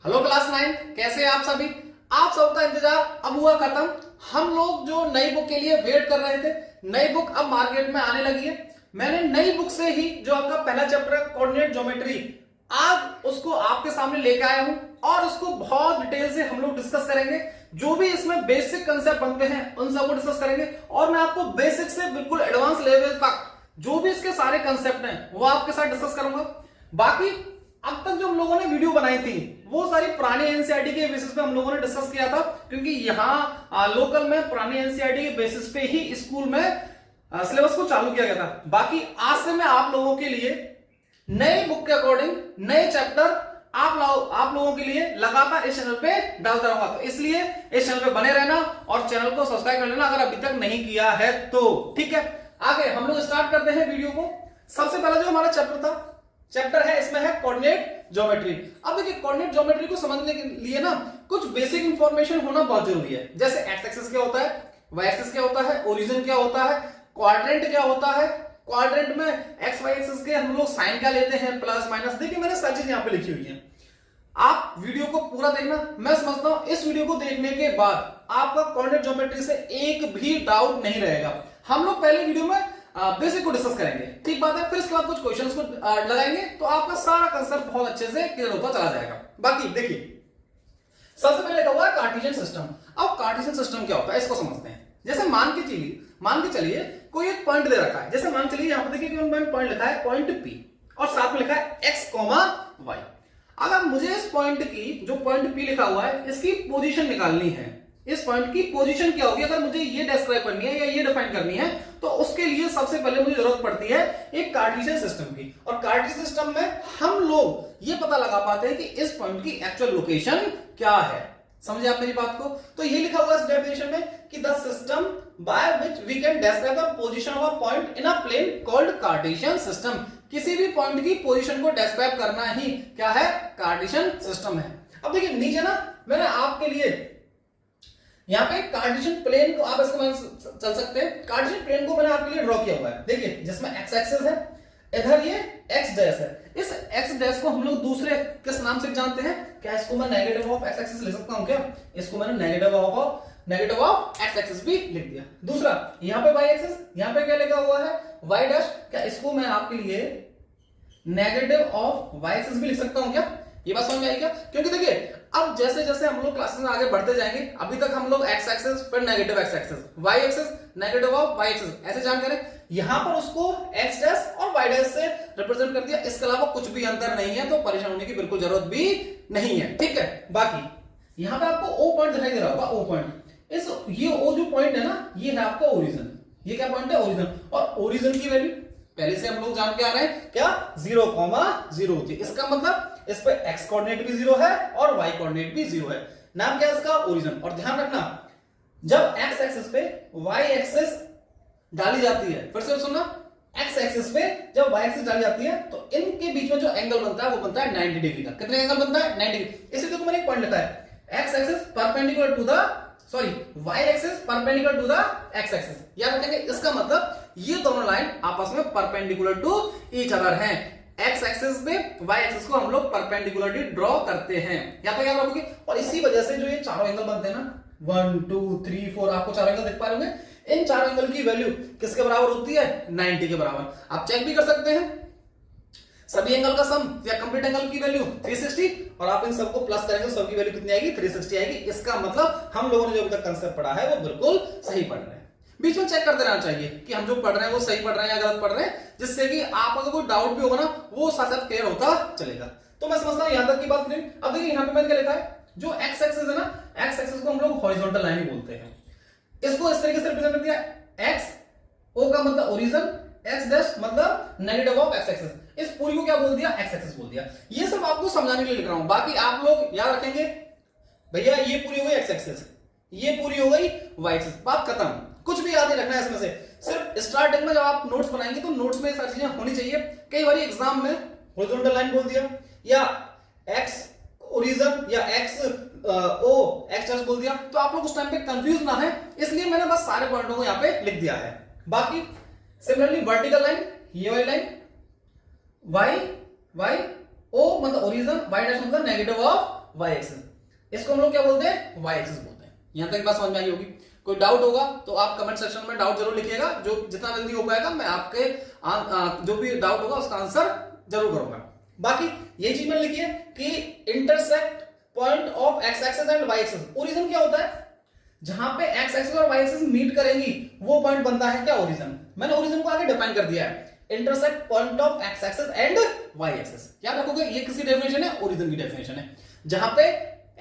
Hello class 9, कैसे हैं आप सभी। आप सबका इंतजार अब हुआ खत्म। हम लोग जो नई बुक के लिए वेट कर रहे थे, नई बुक अब मार्केट में आने लगी है। मैंने नई बुक से ही जो आपका पहला चैप्टर है कोऑर्डिनेट ज्योमेट्री, आज उसको आपके सामने लेके आया हूं और उसको बहुत डिटेल से हम लोग डिस्कस करेंगे। जो भी इसमें बेसिक कंसेप्ट बनते हैं उन सबको डिस्कस करेंगे और मैं आपको बेसिक से बिल्कुल एडवांस लेवल तक जो भी इसके सारे कंसेप्ट हैं वो आपके साथ डिस्कस करूंगा। बाकी अब तक जो हम लोगों ने वीडियो बनाई थी वो सारी पुरानी एनसीईआरटी के बेसिस पे हम लोगों ने डिस्कस किया था, क्योंकि यहाँ लोकल में पुरानी एनसीईआरटी के बेसिस पे ही स्कूल में सिलेबस को चालू किया गया था। बाकी आज से मैं आप लोगों के लिए नई बुक के अकॉर्डिंग नए चैप्टर आप लोगों के लिए लगातार इस चैनल पे डालता रहूंगा, तो इसलिए इस चैनल पे बने रहना और चैनल को सब्सक्राइब कर लेना अगर अभी तक नहीं किया है तो। ठीक है, आगे हम लोग स्टार्ट करते हैं वीडियो को। सबसे पहला जो हमारा चैप्टर है इसमें है कोऑर्डिनेट ज्योमेट्री। अब देखिए, कोऑर्डिनेट ज्योमेट्री को समझने के लिए ना कुछ बेसिक इंफॉर्मेशन होना बहुत जरूरी है। जैसे एक्स एक्सिस क्या होता है, वाई एक्सिस क्या होता है, ओरिजिन क्या होता है, क्वाड्रेंट क्या होता है, क्वाड्रेंट में एक्स वाई एक्सिस के हम लोग साइन क्या लेते हैं, प्लस माइनस। देखिए मैंने सारी चीज यहाँ पे लिखी हुई है, आप वीडियो को पूरा देखना। मैं समझता हूं इस वीडियो को देखने के बाद आपका कोऑर्डिनेट ज्योमेट्री से एक भी डाउट नहीं रहेगा। हम लोग पहले वीडियो में बेसिक को डिस्कस करेंगे, ठीक बात है, फिर इसके बाद कुछ क्वेश्चंस को लगाएंगे तो आपका सारा कंसेप्ट बहुत अच्छे से क्लियर होता चला जाएगा। बाकी देखिए, सबसे पहले क्या हुआ है कार्टेशियन सिस्टम। अब कार्टेशियन सिस्टम क्या होता है इसको समझते हैं। जैसे मान के चलिए कोई एक पॉइंट दे रखा है। जैसे मान के चलिए यहां पर देखिए पॉइंट लिखा है पॉइंट P और साथ में लिखा है x, y। अगर मुझे इस पॉइंट की जो पॉइंट P लिखा हुआ है इसकी पोजीशन निकालनी है, इस पॉइंट की पोजीशन क्या होगी, अगर मुझे ये डिस्क्राइब करनी है या ये डिफाइन करनी है तो उसके लिए सबसे पहले मुझे जरूरत पड़ती है एक कार्टेशियन सिस्टम की। और कार्टेशियन सिस्टम में हम लोग ये पता लगा पाते हैं कि इस पॉइंट की एक्चुअल लोकेशन क्या है। समझे आप मेरी बात को। तो ये लिखा हुआ है इस डेफिनेशन में कि the system by which we can describe the position of a point in a plane called Cartesian system. किसी भी पॉइंट की पोजीशन को डिस्क्राइब करना ही क्या है, कार्टेशियन सिस्टम है। अब देखिए नीचे ना मैंने आपके लिए यहाँ पे कार्टेशियन प्लेन को आप इसके चल सकते हैं। कार्टेशियन प्लेन को मैंने आपके लिए ड्रॉ किया हुआ है। देखिए जिसमें एक्स एक्सिस है, इधर ये एक्स डैश है। इस एक्स डैश को हम लोग दूसरे किस नाम से जानते हैं, क्या इसको मैं नेगेटिव ऑफ एक्स एक्सिस ले सकता हूं क्या? इसको मैंने नेगेटिव ऑफ एक्स एक्सिस भी लिख दिया। दूसरा यहाँ पे वाई एक्सिस, यहाँ पे क्या लिखा हुआ है वाई डैश, क्या इसको मैं आपके लिए नेगेटिव ऑफ वाई एक्सिस भी लिख सकता हूं क्या? ये बात समझ में आई क्या? क्योंकि देखिए अब जैसे जैसे हम लोग क्लासेस में आगे बढ़ते जाएंगे, अभी तक हम लोग एक्स एक्सिस फिर negative X axis, Y axis negative of Y axis ऐसे जान करें। यहां पर उसको एक्स डैश और वाई डैश से रिप्रेजेंट कर दिया, इसके अलावा कुछ भी अंतर नहीं है, तो परेशान होने की बिल्कुल जरूरत भी नहीं है। ठीक है, बाकी यहां पे आपको ओ पॉइंट दिखाई दे रहा होगा, ओ पॉइंट। ये ओ जो पॉइंट है ना ये है आपका ओरिजिन। ये क्या पॉइंट है, ओरिजिन। और ओरिजिन की वैल्यू पहले से हम लोग जान के आ रहे हैं क्या, 0,0 होती है। इसका मतलब इस पे x कोऑर्डिनेट भी 0 है और y कोऑर्डिनेट भी 0 है। नाम क्या है इसका, ओरिजिन। और ध्यान रखना जब x एक्सिस पे y एक्सिस डाली जाती है, फिर से सुनना, x एक्सिस पे जब y एक्सिस डाली जाती है तो इनके बीच में जो एंगल बनता है वो बनता है 90 डिग्री का। कितने एंगल बनता है, 90 डिग्री। इसी देखो मैंने एक पॉइंट लिखा है, x axis perpendicular to the y axis perpendicular to the x axis. याद रखेंगे, इसका मतलब ये दोनों लाइन आपस में परपेंडिकुलर टू ईच अदर हैं। x एक्सिस पे y एक्सिस को हम लोग परपेंडिकुलरली ड्रॉ करते हैं, या तो याद रखोगे। और इसी वजह से जो ये चारों एंगल बनते हैं ना, 1 2 3 4, आपको चारों एंगल देख पा रहे होंगे। इन चारों एंगल की वैल्यू किसके बराबर होती है, 90 के बराबर। आप चेक भी कर सकते हैं, सभी एंगल का सम या कंप्लीट एंगल की वैल्यू 360, और आप इन सबको प्लस करेंगे तो सबकी वैल्यू कितनी आएगी, 360 आएगी। इसका मतलब हम लोगों ने जो अभी तक कंसेप्ट पढ़ा है वो बिल्कुल सही पढ़ रहे हैं। बीच में चेक करते रहना चाहिए कि हम जो पढ़ रहे हैं वो सही पढ़ रहे हैं या गलत पढ़ रहे हैं, जिससे कि आपको अगर कोई डाउट भी होगा ना वो साथ साथ क्लियर होता चलेगा। तो मैं समझता हूं यहां तक की बात क्लियर। अब देखिए यहां पे मैंने क्या लिखा है, जो एक्स एक्सिस है ना, एक्स एक्सिस को हम लोग हॉरिजॉन्टल लाइन ही बोलते हैं। इसको इस तरीके से रिप्रेजेंट कर दिया, एक्स ओ का मतलब ओरिजिन, एक्स डैश मतलब नेगेटिव ऑफ एक्स एक्सिस। इस पूरी को क्या बोल दिया, एक्स एक्सिस बोल दिया। ये सब आपको समझाने के लिए लिख रहा हूं। बाकी आप लोग याद रखेंगे, भैया ये पूरी हो गई एक्स एक्सिस, ये पूरी हो गई वाई एक्सिस, बात खत्म। कुछ भी याद नहीं रखना है इसमें से। सिर्फ स्टार्टिंग में जब आप नोट्स बनाएंगे तो नोट्स में सारी चीजें होनी चाहिए। कई बार एग्जाम में हॉरिजॉन्टल लाइन बोल दिया या एक्स ओरिजिन या एक्स ओ एक्स डैश बोल दिया, तो आप लोग उस टाइम पे कंफ्यूज ना है, इसलिए मैंने बस सारे पॉइंटों को यहाँ पे लिख दिया है। बाकी सिमिलरली वर्टिकल लाइन, ये वाली लाइन वाई वाई ओ मतलब ओरिजिन, वाई डैश मतलब नेगेटिव ऑफ वाई एक्सिस, इसको हम लोग क्या बोलते हैं, वाई एक्सिस बोलते हैं। यहां तक बात समझ में आई होगी। कोई डाउट होगा तो आप कमेंट सेक्शन में डाउट जरूर लिखिएगा, जो जितना जल्दी हो पाएगा मैं आपके जो भी डाउट होगा उसका आंसर जरूर करूंगा। बाकी ये चीज मैंने लिखी है कि intersect point of x axis and Y axis, origin क्या होता है, जहां पे एक्स एक्सिस और वाई एक्सिस मीट करेंगी वो पॉइंट बनता है क्या, ओरिजिन। मैंने ओरिजिन को आगे डिफाइन कर दिया है, intersect point of x axis and Y axis. याद रखोगे ये किसकी डेफिनेशन है, ओरिजिन की डेफिनेशन है। जहां पे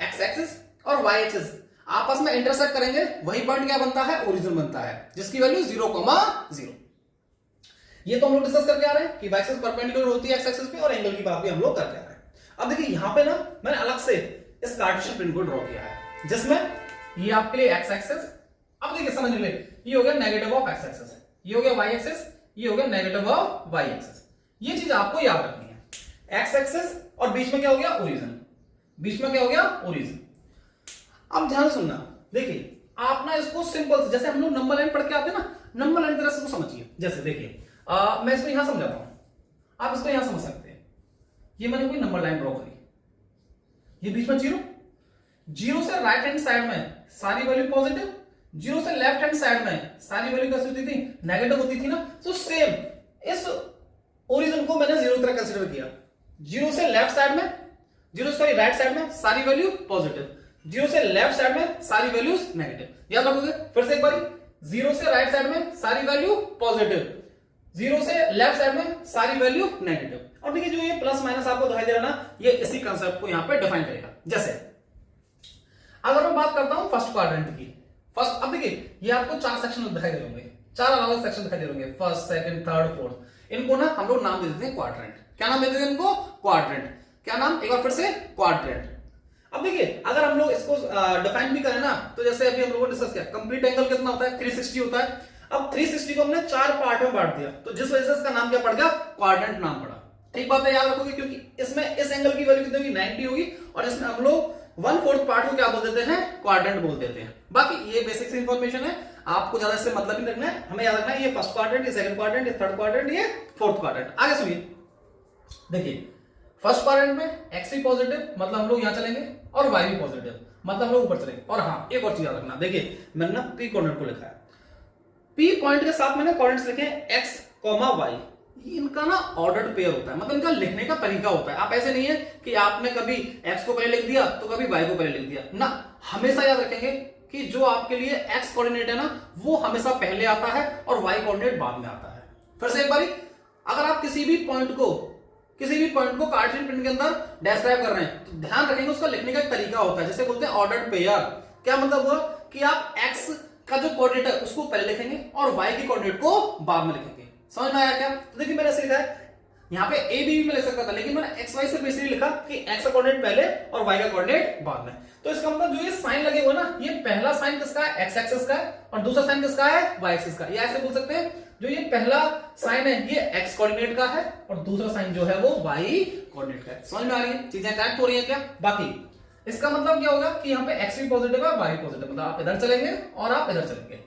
एक्स एक्सिस और वाई एक्सिस आपस में इंटरसेक्ट करेंगे वही पॉइंट क्या बनता है, ओरिजिन बनता है, जिसकी वैल्यू 0,0। ये तो हम लोग डिस्कस करके आ रहे हैं कि वाई एक्सिस परपेंडिकुलर होती है एक्स एक्सिस पे, और एंगल की बात भी हम लोग करके आ रहे हैं। अब देखिए यहां पे ना मैंने अलग से इस कार्टेशियन प्रिंट को ड्रॉ किया है, जिसमें ये आपके लिए एक्स एक्सिस, अब देखिए समझ ले, ये हो गया नेगेटिव ऑफ एक्स एक्सिस, ये हो गया वाई एक्सिस, ये हो गया नेगेटिव ऑफ वाई एक्सिस। ये चीज आपको याद रखनी है, एक्स एक्सिस और बीच में क्या हो गया, ओरिजिन, बीच में क्या हो गया, ओरिजिन। अब ध्यान सुनना, देखिए आप ना इसको सिंपल से, जैसे हम लोग नंबर लाइन पढ़ के आते हैं ना, नंबर लाइन तरह से को समझिए। जैसे देखिए मैं इसको यहां समझाता हूं, आप इसको यहां समझ सकते हैं। ये मैंने कोई नंबर लाइन ड्रॉ करी, ये बीच में जीरो, जीरो से राइट हैंड साइड में सारी वैल्यू पॉजिटिव, जीरो से लेफ्ट हैंड साइड में सारी वैल्यू कैसी होती थी, नेगेटिव होती थी ना। तो सेम इस ओरिजिन को मैंने जीरो की तरह कंसीडर किया, जीरो से लेफ्ट साइड में, जीरो सॉरी राइट साइड में सारी वैल्यू पॉजिटिव, जीरो से लेफ्ट साइड में सारी वैल्यूज नेगेटिव। याद रखोगे, फिर से एक बार, जीरो से राइट साइड में सारी वैल्यू पॉजिटिव, जीरो से लेफ्ट साइड में सारी वैल्यू नेगेटिव। और देखिए जो ये प्लस माइनस आपको दिखाई दे रहा है ना, ये इसी कंसेप्ट को यहां पे डिफाइन करेगा। जैसे अगर मैं बात करता हूं फर्स्ट क्वाड्रेंट की, फर्स्ट, अब देखिए ये आपको 4 सेक्शन दिखाई दे होंगे, 4 अलग अलग सेक्शन दिखाई दे होंगे, फर्स्ट, सेकंड, थर्ड, फोर्थ। इनको ना हम लोग नाम दे देते हैं क्वाड्रेंट। क्या नाम देते हैं इनको, क्वाड्रेंट। क्या नाम, एक बार फिर से, क्वाड्रेंट। अब देखिए अगर हम लोग इसको डिफाइन भी करें ना, तो जैसे अभी हम लोगों ने डिस्कस किया, कंप्लीट एंगल कितना होता है, 360 होता है। अब 360 को हमने 4 पार्ट में बांट दिया, तो जिस वजह से इसका नाम क्या पड़ गया, क्वाड्रेंट नाम पड़ा। ठीक बात है, याद रखोगे, क्योंकि इसमें इस एंगल की वैल्यू कितनी होगी, 90 होगी, और इसमें हम लोग 1/4 पार्ट को क्या बोल देते हैं, क्वाड्रेंट बोल देते हैं। बाकी ये बेसिक सी इंफॉर्मेशन है, आपको ज्यादा इससे मतलब नहीं रखना है, हमें याद रखना है ये फर्स्ट क्वाड्रेंट, ये सेकंड क्वाड्रेंट, ये थर्ड क्वाड्रेंट, ये फोर्थ क्वाड्रेंट। आगे सुनिए, देखिए फर्स्ट क्वाड्रेंट में एक्स भी पॉजिटिव, मतलब हम लोग यहां चलेंगे, और वाई भी पॉजिटिव, मतलब हम लोग ऊपर चलेंगे। और हाँ एक और चीज याद रखना, देखिए मैंने ना पी कोऑर्डिनेट को लिखा है, पी पॉइंट के साथ मैंने कोऑर्डिनेट्स लिखे एक्स, वाई। इनका ना ऑर्डर्ड पेयर होता है, मतलब इनका लिखने का तरीका होता है। आप ऐसे नहीं है कि आपने कभी एक्स को पहले लिख दिया तो कभी वाई को पहले लिख दिया ना, हमेशा याद रखेंगे कि जो आपके लिए एक्स कोऑर्डिनेट है ना, वो हमेशा पहले आता है और वाई कोऑर्डिनेट बाद में आता है। फिर से एक बारी, अगर आप किसी भी पॉइंट को कार्टेशियन प्रिंट के अंदर डिस्क्राइब कर रहे हैं, तो ध्यान रखेंगे उसका लिखने का एक तरीका होता है, जैसे बोलते हैं ऑर्डर्ड पेयर। क्या मतलब हुआ कि आप एक्स का जो कोऑर्डिनेट है उसको पहले लिखेंगे और वाई के कोऑर्डिनेट को बाद में लिखेंगे। समझ में आया क्या? तो देखिए मैंने ऐसे लिखा है, यहाँ पे ए बी में लिख सकता था, लेकिन मैंने एक्स वाई से बेसिकली लिखा कि एक्स का कोऑर्डिनेट पहले और वाई का कोऑर्डिनेट बाद में। तो इसका मतलब जो ये साइन लगे हुए ना, ये पहला साइन किसका है, एक्स एक्सिस का है, और दूसरा साइन किसका है, वाई एक्सिस का। ये ऐसे बोल सकते हैं, जो ये पहला साइन है ये एक्स कोऑर्डिनेट का है और दूसरा साइन जो है वो वाई कोऑर्डिनेट का है। समझ में आ रही है, चीजें कनेक्ट हो रही है क्या? बाकी इसका मतलब क्या होगा कि यहाँ पे एक्स भी पॉजिटिव है, वाई पॉजिटिव, मतलब आप इधर चलेंगे और आप इधर चलेंगे।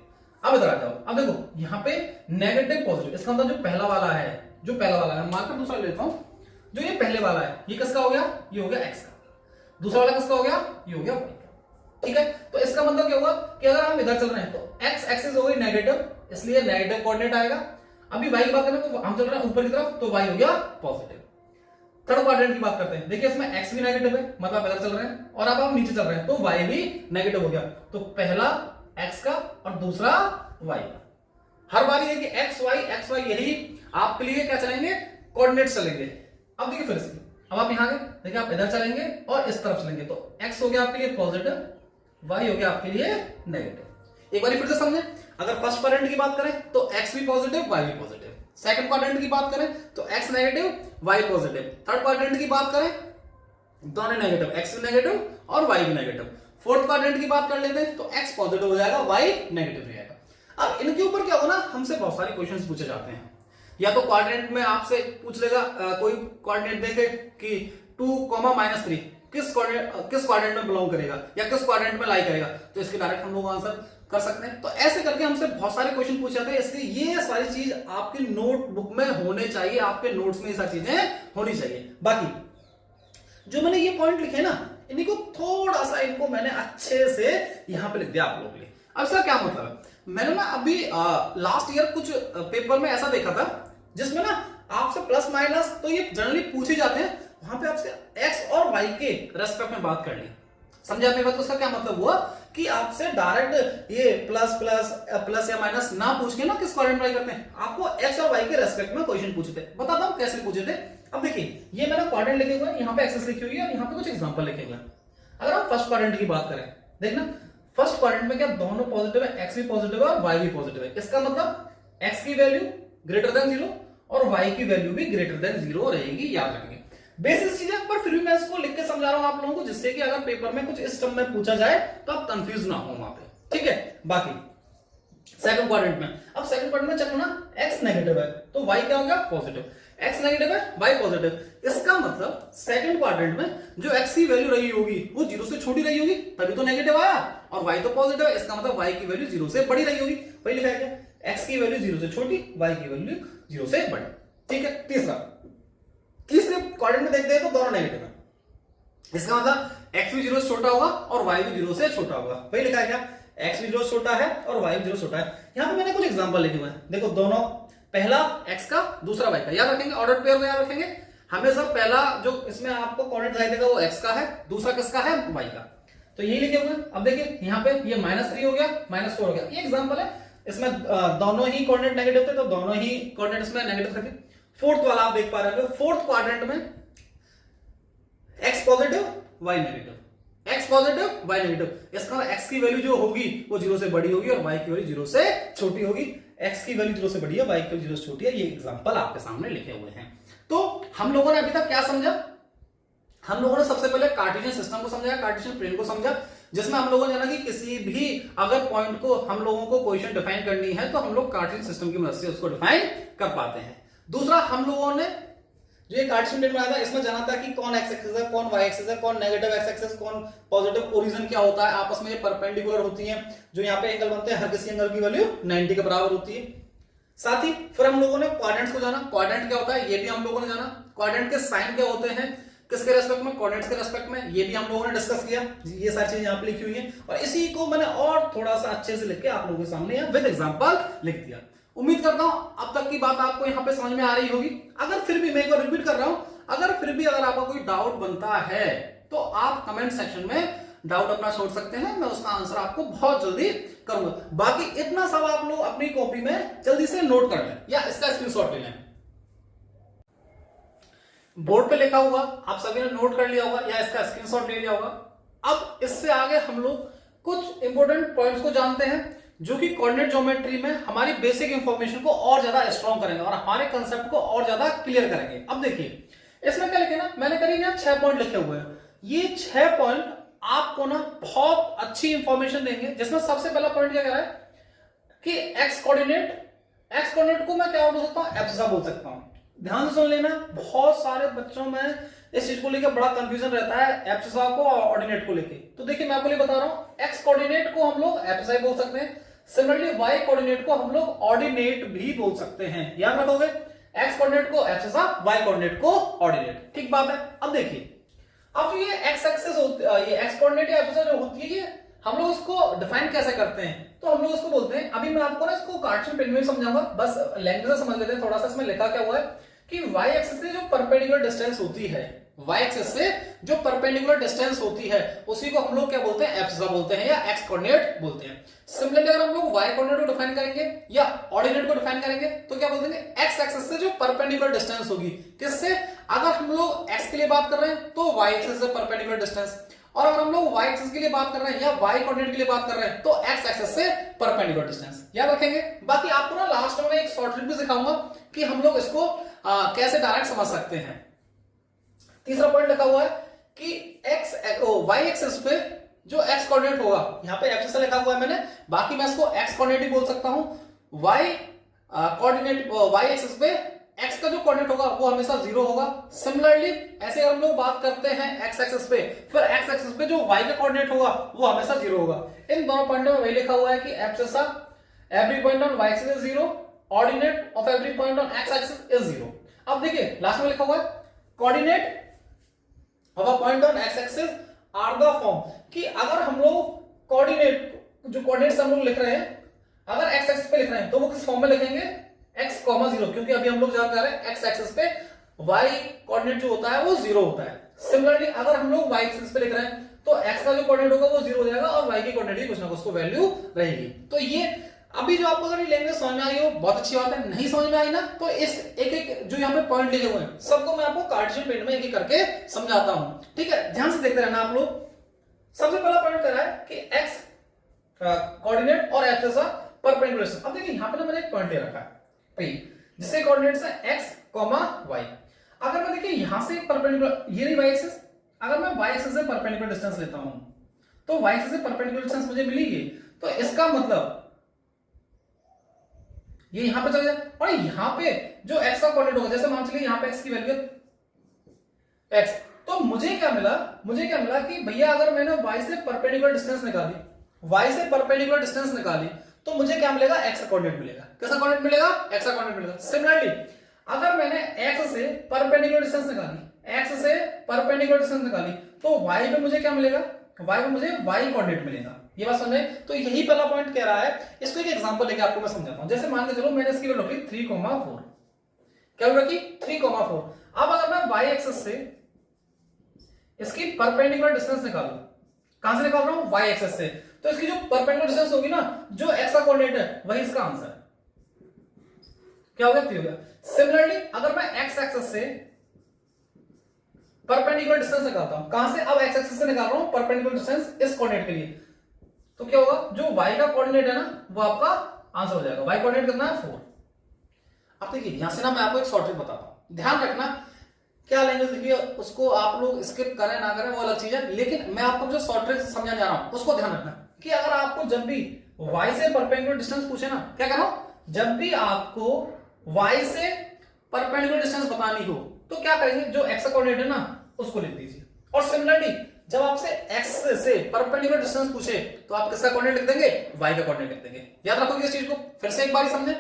अब इधर आ जाओ, अब देखो यहाँ पे नेगेटिव पॉजिटिव, इसका मतलब जो पहला वाला है, मार्कर दूसरा लेता हूं, जो ये पहले वाला है ये किसका हो गया, ये हो गया एक्स का, दूसरा वाला किसका हो गया, ये हो गया वाई का। ठीक है, तो इसका मतलब क्या होगा कि अगर हम इधर चल रहे हैं तो एक्स एक्सिस हो गई नेगेटिव, इसलिए नेगेटिव कोऑर्डिनेट आएगा। अभी वाई की बात करें तो हम चल रहे हैं ऊपर की तरफ, तो वाई हो गया पॉजिटिव। थर्ड क्वाड्रेंट की बात करते हैं, देखिए इसमें एक्स भी नेगेटिव है, मतलब इधर चल रहे हैं, और अब हम नीचे चल रहे हैं तो वाई भी नेगेटिव हो गया। तो पहला एक्स का और दूसरा वाई का। हर बार ये कि एक्स वाई यही आपके लिए क्या चलेंगे, कोऑर्डिनेट चलेंगे। अब देखिए फिर से, अब आप यहां गए, देखिए आप इधर चलेंगे और इस तरफ चलेंगे, तो एक्स हो गया आपके लिए पॉजिटिव, वाई हो गया आपके लिए नेगेटिव। एक बार फिर से समझे, अगर फर्स्ट क्वाड्रेंट की बात करें तो एक्स भी पॉजिटिव, वाई भी पॉजिटिव। सेकंड क्वाड्रेंट की बात करें तो x negative, y positive. Third quadrant की बात करें दोनों नेगेटिव, एक्स भी नेगेटिव और वाई भी नेगेटिव। फोर्थ क्वाड्रेंट की बात कर लेते हैं तो एक्स पॉजिटिव हो जाएगा, वाई नेगेटिव रहेगा। अब इनके ऊपर क्या होगा ना, हमसे बहुत सारे क्वेश्चंस पूछे जाते हैं। या तो क्वाड्रेंट में आपसे पूछ लेगा, कोई कोऑर्डिनेट देके कि 2, -3 किस क्वाड्रेंट में बिलोंग करेगा या किस क्वाड्रेंट में लाई करेगा, तो इसके डायरेक्ट हम लोग आंसर कर सकते हैं। तो ऐसे करके हमसे बहुत सारे क्वेश्चन पूछे जाते हैं, इसलिए ये सारी चीज आपकी नोटबुक में होने चाहिए, आपके नोट्स में ये सारी चीजें होनी चाहिए। बाकी जो मैंने ये पॉइंट लिखे ना, इन्हीं को थोड़ा सा इनको मैंने अच्छे से यहां पे लिख दिया आप लोगों के लिए। अब इसका क्या मतलब है, मैंने ना अभी लास्ट ईयर कुछ पेपर में ऐसा देखा था जिसमें ना आपसे प्लस माइनस तो ये जनरली पूछे जाते हैं, वहां पे आपसे एक्स और वाई के रेस्पेक्ट में बात कर ली। समझे आपने बात? उसका क्या मतलब हुआ कि आपसे डायरेक्ट ये प्लस प्लस प्लस या माइनस ना पूछ के ना किसको आइडेंटिफाई करते हैं, आपको एक्स और वाई के रेस्पेक्ट में क्वेश्चन पूछे थे। बताता हूं कैसे पूछे थे। अब देखिए ये मैंने क्वाड्रेंट लिखे हुए हैं, यहाँ पे एक्सेस लिखी हुई है और यहाँ पे कुछ एग्जांपल लिखे हुए हैं। अगर हम फर्स्ट क्वाड्रेंट की बात करें, देखना फर्स्ट क्वाड्रेंट में क्या दोनों पॉजिटिव है, एक्स भी पॉजिटिव है और वाई भी पॉजिटिव है। इसका मतलब एक्स की वैल्यू ग्रेटर देन 0 और वाई की वैल्यू भी ग्रेटर देन 0 रहेगी, याद रखेंगे। बेसिक चीज है, पर फिर भी मैं इसको लिख के समझा रहा हूं आप लोगों को, जिससे कि अगर पेपर में कुछ इस टर्म में पूछा जाए तो आप कंफ्यूज ना हो वहां पे, ठीक है। बाकी सेकंड क्वाड्रेंट में, अब सेकंड क्वाड्रेंट में चलो ना, एक्स नेगेटिव है तो वाई क्या हो गया, पॉजिटिव। एक्स नेगेटिव है, वाई पॉजिटिव। इसका मतलब सेकंड क्वाड्रेंट में जो एक्स की वैल्यू रही होगी वो 0 से छोटी रही होगी, तभी तो नेगेटिव आया, और वाई तो पॉजिटिव है, इसका मतलब वाई की वैल्यू 0 से बड़ी रही होगी। वही लिखा है, एक्स की वैल्यू 0 से छोटी, वाई की वैल्यू 0 से बड़ी, ठीक है। तीसरे क्वाड्रेंट में देखते हैं तो दोनों नेगेटिव है, इसका मतलब एक्स भी 0 से छोटा होगा और वाई भी 0 से छोटा होगा। वही लिखा है क्या, एक्स भी 0 से छोटा है और वाई भी 0 से छोटा है। यहां पे मैंने कुछ एग्जांपल लिखे हुए हैं, देखो दोनों, पहला एक्स का दूसरा वाई का, याद रखेंगे, ऑर्डर पेयर को याद रखेंगे हमेशा। पहला जो इसमें आपको कोऑर्डिनेट दिखाई देगा वो एक्स का है, दूसरा किसका है, वाई का, तो यही लिखे हुए हैं। अब देखिए यहाँ पे ये -3 हो गया, -4 हो गया, ये एग्जांपल है। इसमें दोनों ही कोऑर्डिनेट नेगेटिव थे तो दोनों ही कोऑर्डिनेट इसमें नेगेटिव थे। फोर्थ वाला आप देख पा रहे हो, फोर्थ क्वाड्रेंट में x positive y negative, x positive y negative. इसका एक्स की वैल्यू जो होगी वो 0 से बड़ी होगी और वाई की वैल्यू 0 से छोटी होगी। एक्स की वैल्यू 0 से बड़ी है, वाई की वैल्यू 0 से छोटी है। ये एग्जांपल आपके सामने लिखे हुए हैं। तो हम लोगों ने अभी तक क्या समझा, हम लोगों ने सबसे पहले कार्टेशियन सिस्टम को समझा, कार्टेशियन प्लेन को समझा, जिसमें हम लोगों ने जाना कि किसी भी अगर पॉइंट को हम लोगों को पोजीशन डिफाइन करनी है तो हम लोग कार्टेशियन सिस्टम की मदद से उसको डिफाइन कर पाते हैं। दूसरा, हम लोगों ने जो ये कार्टेशियन प्लेन बनाया था इसमें जाना था कि कौन एक्स एक्सिस है, कौन वाई एक्सिस है, कौन नेगेटिव एक्स एक्सिस, कौन पॉजिटिव। ओरिजिन क्या होता है, आपस में ये परपेंडिकुलर होती हैं, जो यहाँ पे एंगल बनते हैं हर किसी एंगल की वैल्यू 90 के बराबर होती है। साथ ही फिर हम लोगों ने क्वाड्रेंट्स को जाना, क्वाड्रेंट क्या होता है ये भी हम लोगों ने जाना, क्वाड्रेंट के साइन क्या होते हैं, किसके रेस्पेक्ट में, कोऑर्डिनेट्स के रेस्पेक्ट में, ये भी हम लोगों ने डिस्कस किया। ये सारी चीजें यहाँ पे लिखी हुई हैं और इसी को मैंने और थोड़ा सा अच्छे से लिख के आप लोगों के सामने यहाँ विद एग्जांपल लिख दिया। उम्मीद करता हूं अब तक की बात आपको यहाँ पे समझ में आ रही होगी। अगर फिर भी मैं एक बार रिपीट कर रहा हूं, अगर फिर भी अगर आपका कोई डाउट बनता है तो आप कमेंट सेक्शन में डाउट अपना छोड़ सकते हैं, मैं उसका आंसर आपको बहुत जल्दी करूंगा। बाकी इतना सब आप लोग अपनी कॉपी में जल्दी से नोट कर लें या इसका स्क्रीनशॉट ले लें। बोर्ड पे लिखा होगा, आप सभी ने नोट कर लिया होगा या इसका स्क्रीनशॉट ले लिया होगा। अब इससे आगे हम लोग कुछ इंपॉर्टेंट पॉइंट्स को जानते हैं जो कि कोऑर्डिनेट ज्योमेट्री में हमारी बेसिक इंफॉर्मेशन को और ज्यादा स्ट्रॉन्ग करेंगे और हमारे कंसेप्ट को और ज्यादा क्लियर करेंगे। अब देखिए इसमें क्या लिखे ना, मैंने करीब यहाँ 6 पॉइंट लिखे हुए हैं। ये 6 पॉइंट आपको ना बहुत अच्छी इंफॉर्मेशन देंगे, जिसमें सबसे पहला पॉइंट क्या कह रहा है कि एक्स कोऑर्डिनेट को मैं क्या बोल सकता हूं, एब्सिसा बोल सकता हूं। ध्यान से सुन लेना, बहुत सारे बच्चों में इस चीज को लेकर बड़ा कंफ्यूजन रहता है एब्सिसा को और ऑर्डिनेट को लेके। तो देखिए मैं आपको ये बता रहा हूं, एक्स कोऑर्डिनेट को हम लोग एब्सिसा बोल सकते हैं, सिमिलरली वाई कोऑर्डिनेट को हम लोग ऑर्डिनेट भी बोल सकते हैं। याद रखोगे, एक्स कोऑर्डिनेट को एब्सिसा, वाई कोऑर्डिनेट को ऑर्डिनेट, ठीक बात है। अब देखिए, अब ये एक्स एक्सिस ये एक्स कोऑर्डिनेट या एब्सिसा जो होती है, ये हम लोग उसको डिफाइन कैसे करते हैं, तो हम लोग उसको बोलते हैं, अभी मैं आपको ना इसको कार्टेशियन प्लेन में समझाऊंगा, बस लैंग्वेज से समझ लेते हैं थोड़ा सा। इसमें लिखा क्या हुआ है कि y एक्सिस से जो परपेंडिकुलर डिस्टेंस होती है, y एक्सिस से जो परपेंडिकुलर डिस्टेंस होती है उसी को हम लोग क्या बोलते हैं, एब्सिसा बोलते हैं या एक्स कोऑर्डिनेट बोलते हैं। सिमिलरली अगर हम लोग y कोऑर्डिनेट को डिफाइन करेंगे या ऑर्डिनेट को डिफाइन करेंगे तो क्या बोलते हैं, x एक्सिस से जो परपेंडिकुलर डिस्टेंस होगी, किससे, अगर हम लोग x के लिए बात कर रहे हैं तो y एक्सिस से परपेंडिकुलर डिस्टेंस, और अगर हम लोग y एक्सिस के लिए बात कर रहे हैं या y कोऑर्डिनेट के लिए बात कर रहे हैं तो x एक्सिस से परपेंडिकुलर डिस्टेंस। याद रखेंगे। बाकी आपको ना लास्ट में एक शॉर्ट ट्रिक भी सिखाऊंगा कि हम लोग इसको कैसे डायरेक्ट समझ सकते हैं। तीसरा पॉइंट लिखा हुआ है कि y एक्सिस पे जो x कोऑर्डिनेट होगा, यहां पे एब्सिसा लिखा हुआ है मैंने, बाकी मैं इसको x कोऑर्डिनेट ही बोल सकता हूं। y कोऑर्डिनेट y एक्सिस पे x का जो कोऑर्डिनेट होगा वो हमेशा 0 होगा। सिमिलरली ऐसे हम लोग बात करते हैं x एक्सिस पे, फिर x एक्सिस पे जो y का कोऑर्डिनेट होगा वो हमेशा 0 होगा। इन दोनों पॉइंटों में वही लिखा हुआ है कि abscissa every point on y axis is 0, ordinate of every point on x axis is 0। अब देखिए लास्ट में लिखा हुआ है coordinate of a point on x axis are the form, कि अगर हम लोग कोऑर्डिनेट, जो कोऑर्डिनेट्स हम लोग लिख रहे हैं, अगर एक्स एक्सिस पे लिख रहे हैं तो वो किस फॉर्म में लिखेंगे, x, 0, क्योंकि अभी हम लोग जान जा रहे हैं एक्स एक्सिस पे y कोऑर्डिनेट जो होता है वो 0 होता है। सिमिलरली अगर हम लोग y एक्सिस पे लिख रहे हैं तो x का जो कोऑर्डिनेट होगा वो 0 हो जाएगा और y की कोऑर्डिनेट की कुछ ना कुछ तो वैल्यू रहेगी। तो ये अभी जो आपको अगर ये लैंग्वेज समझ में आई हो बहुत अच्छी बात है, नहीं समझ में आई ना तो इस एक एक जो यहाँ पे पॉइंट लिखे हुए हैं सबको मैं आपको कार्टेशियन पेन में एक एक करके समझाता हूं, ठीक है, ध्यान से देखते रहना आप लोग। सबसे पहला पॉइंट कह रहा है कि x कोऑर्डिनेट और एक्सिस आर परपेंडिकुलर। अब देखिए यहाँ पे ना मैंने एक पॉइंट ले रखा है जिससे कोऑर्डिनेट्स है x, y। अगर मैं देखिए यहां से परपेंडिकुलर, ये नहीं y एक्सिस, अगर मैं y एक्सिस से परपेंडिकुलर डिस्टेंस लेता हूं तो y एक्सिस से परपेंडिकुलर डिस्टेंस मुझे मिलेगी, तो इसका मतलब ये यहां पे चला जाए और यहां पे जो x का कोऑर्डिनेट होगा, जैसे मान चलिए यहां पे x की वैल्यू x, तो मुझे क्या मिला कि भैया अगर मैंने y से परपेंडिकुलर डिस्टेंस निकाली तो मुझे क्या मिलेगा, x का कोऑर्डिनेट मिलेगा। कैसा कोऑर्डिनेट मिलेगा, x का कोऑर्डिनेट मिलेगा। सिमिलरली अगर मैंने x से परपेंडिकुलर डिस्टेंस निकाली तो y पे मुझे क्या मिलेगा, y पे मुझे y कोऑर्डिनेट मिलेगा। ये बात समझे, तो यही पहला पॉइंट कह रहा है। इसको एक एग्जांपल लेके आपको मैं समझाता हूं। जैसे मान के चलो मैंने इसकी वैल्यू रखी 3,4, क्या रखी 3,4। अब अगर मैं y एक्सिस से इसकी परपेंडिकुलर डिस्टेंस निकालूं, कहां से निकाल रहा हूं, y एक्सिस से, तो इसकी जो परपेंडिकुलर डिस्टेंस होगी ना, जो x का कोऑर्डिनेट है वही इसका आंसर है। क्या हो गया, 3 हो गया। सिमिलरली अगर मैं x एक्सिस से परपेंडिकुलर डिस्टेंस निकालता हूं, कहां से, अब x एक्सिस से निकाल रहा हूं परपेंडिकुलर डिस्टेंस इस कोऑर्डिनेट के लिए, तो क्या होगा, जो y का कोऑर्डिनेट है ना वो आपका आंसर हो जाएगा। y कोऑर्डिनेट कितना है 4। अब देखिए यहां से ना मैं आपको एक शॉर्ट ट्रिक बताता हूं, ध्यान रखना। क्या लैंग्वेज लिखी है उसको आप लोग स्किप करें ना करें वो अलग चीज है, लेकिन मैं आपको जो शॉर्ट ट्रिक समझाने जा रहा हूं उसको ध्यान रखना कि अगर आपको जब भी y से परपेंडिकुलर डिस्टेंस पूछे ना, क्या करो, जब भी आपको y से परपेंडिकुलर डिस्टेंस बतानी हो तो क्या करेंगे, जो x का कोऑर्डिनेट है ना उसको लिख दीजिए। और सिमिलरली जब आपसे x से परपेंडिकुलर डिस्टेंस पूछे तो आप किसका कोऑर्डिनेट लिख देंगे, y का कोऑर्डिनेट लिख देंगे। याद रखोगे इस चीज को, फिर से एक बार समझे।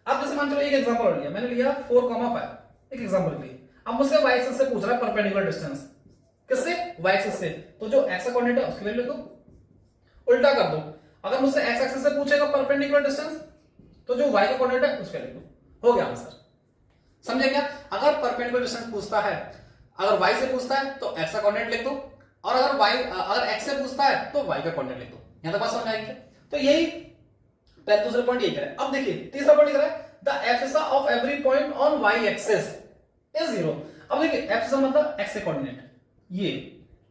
अब जैसे मान चलो एक एग्जांपल लिया, मैंने लिया 4,5, एक एग्जांपल लिया। अब मुझसे y एक्सिस से पूछ रहा है परपेंडिकुलर डिस्टेंस, किससे, y एक्सिस से, तो जो x का कोऑर्डिनेट है उसकी वैल्यू दो, उल्टा कर दो। अगर मुझसे x एक्सिस से पूछेगा परपेंडिकुलर डिस्टेंस तो जो y का कोऑर्डिनेट है उसका लिख दो, हो गया आंसर। समझे क्या, अगर परपेंडिकुलर डिस्टेंस पूछता है, अगर y से पूछता है तो x का कोऑर्डिनेट लिख दो, और अगर x से पूछता है तो y का कोऑर्डिनेट लिख दो। यहां तक बात समझ आएगी। तो यही पहले दूसरे पॉइंट यही करें। अब देखिए तीसरा पॉइंट लिख रहा है the abscissa of every point on y axis is 0। अब देखिए एब्सिसा मतलब x से कोऑर्डिनेट, ये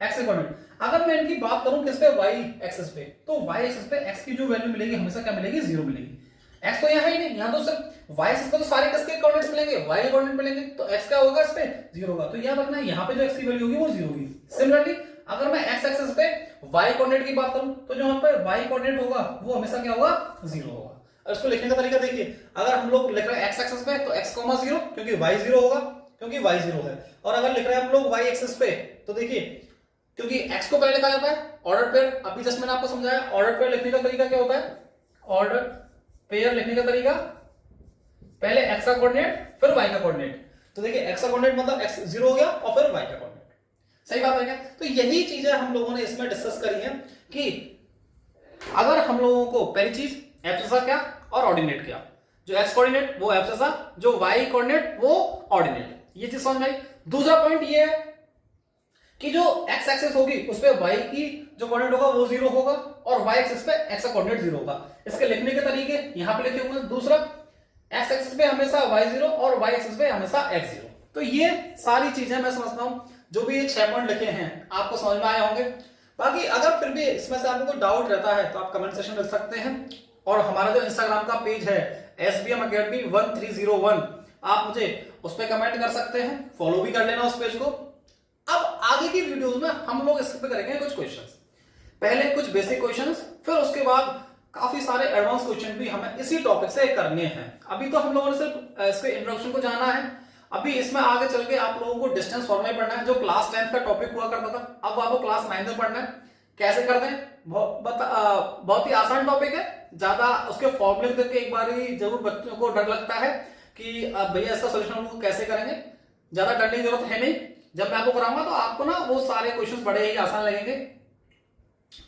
x से कोऑर्डिनेट। अगर मैं इनकी बात करूं किस पे, y एक्सिस पे, तो y एक्सिस पे x की जो वैल्यू मिलेगी हमेशा क्या मिलेगी, 0 मिलेगी। x तो यहां है ही नहीं, यहां तो सिर्फ y एक्सिस पे तो सारे किसके कोऑर्डिनेट्स मिलेंगे, y के कोऑर्डिनेट मिलेंगे, तो x क्या होगा इस पे 0 होगा। तो याद रखना यहां पे जो x की वैल्यू होगी वो 0 होगी। सिमिलरली अगर मैं x एक्सिस पे y कोऑर्डिनेट की बात करूं तो जो वहां पे y कोऑर्डिनेट होगा वो हमेशा क्या होगा, 0 होगा। और इसको लिखने का तरीका देखिए, अगर हम लोग लिख रहे हैं x एक्सिस पे तो x, 0 क्योंकि y 0 होगा, क्योंकि y 0 है। और अगर लिख रहे हैं हम लोग y एक्सिस पे तो देखिए क्योंकि x को पहले लिखा जाता है ऑर्डर पेयर, अभी जस्ट मैंने आपको समझाया ऑर्डर पेयर लिखने का तरीका क्या होता है, ऑर्डर पेयर लिखने का तरीका पहले x का कोऑर्डिनेट फिर y का कोऑर्डिनेट। तो देखिए x का कोऑर्डिनेट मतलब x 0 हो गया और फिर y का कोऑर्डिनेट, सही बात है क्या। तो यही चीजें हम लोगों ने इसमें डिस्कस करी है कि अगर हम लोगों को पहली चीज एब्सिसा क्या और ऑर्डिनेट क्या, जो x कोऑर्डिनेट वो एब्सिसा, जो y कोऑर्डिनेट वो ऑर्डिनेट, ये चीज समझ में आई। दूसरा पॉइंट ये है कि जो x एक्सिस होगी उस पे y की जो कोऑर्डिनेट होगा वो 0 होगा और y एक्सिस पे x का कोऑर्डिनेट 0 होगा। इसके लिखने के तरीके यहां पे लिखे हुए हैं। दूसरा x एक्सिस पे हमेशा y 0 और y एक्सिस पे हमेशा x 0। तो ये सारी चीजें मैं समझता हूं जो भी ये 6 पॉइंट लिखे हैं आपको समझ में आए होंगे। बाकी अगर फिर भी इसमें से आपको कोई डाउट रहता है तो आप कमेंट सेक्शन में लिख सकते हैं, और हमारा जो इंस्टाग्राम का पेज है SBM Academy 1301 आप मुझे उस पर कमेंट कर सकते हैं, फॉलो भी कर लेना उस पेज को। अब आगे की वीडियोस में हम लोग इस पे करेंगे कुछ क्वेश्चंस, पहले कुछ बेसिक क्वेश्चंस, फिर उसके बाद काफी सारे एडवांस क्वेश्चन भी हमें इसी टॉपिक से करने हैं। अभी तो हम लोगों ने सिर्फ इसके इंट्रोडक्शन को जाना है, अभी इसमें आगे चल के आप लोगों को डिस्टेंस फॉर्मूला पढ़ना है, जो क्लास 10 का टॉपिक हुआ करता था, अब आपको क्लास 9 में पढ़ना है। कैसे करते हैं, बहुत ही आसान टॉपिक है, ज्यादा उसके फॉर्मूले देख के एक बार ही जरूर बच्चों को डर लगता है कि भैया इसका सोल्यूशन हम लोग कैसे करेंगे, ज्यादा डरने की जरूरत है नहीं। जब मैं आपको कराऊंगा तो आपको ना वो सारे क्वेश्चंस बड़े ही आसान लगेंगे।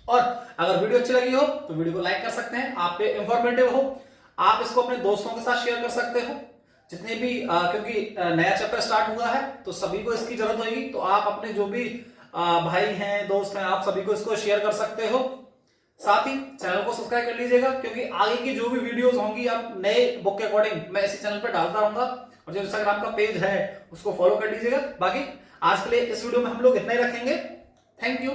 और अगर वीडियो अच्छी लगी हो तो वीडियो को लाइक कर सकते हैं, आपके इंफॉर्मेटिव हो, आप इसको अपने दोस्तों के साथ शेयर कर सकते हो जितने भी क्योंकि नया चैप्टर स्टार्ट हुआ है तो सभी को इसकी जरूरत होगी, तो आप अपने जो भी भाई हैं, दोस्त हैं, आप सभी को इसको शेयर कर सकते हो। साथ ही चैनल को सब्सक्राइब कर लीजिएगा, क्योंकि आगे की जो भी वीडियोस होंगी आप नए बुक के अकॉर्डिंग मैं इसी चैनल पर डालता रहूंगा। और जो इंस्टाग्राम का पेज है उसको फॉलो कर लीजिएगा। बाकी आज के लिए इस वीडियो में हम लोग इतना ही रखेंगे। Thank you.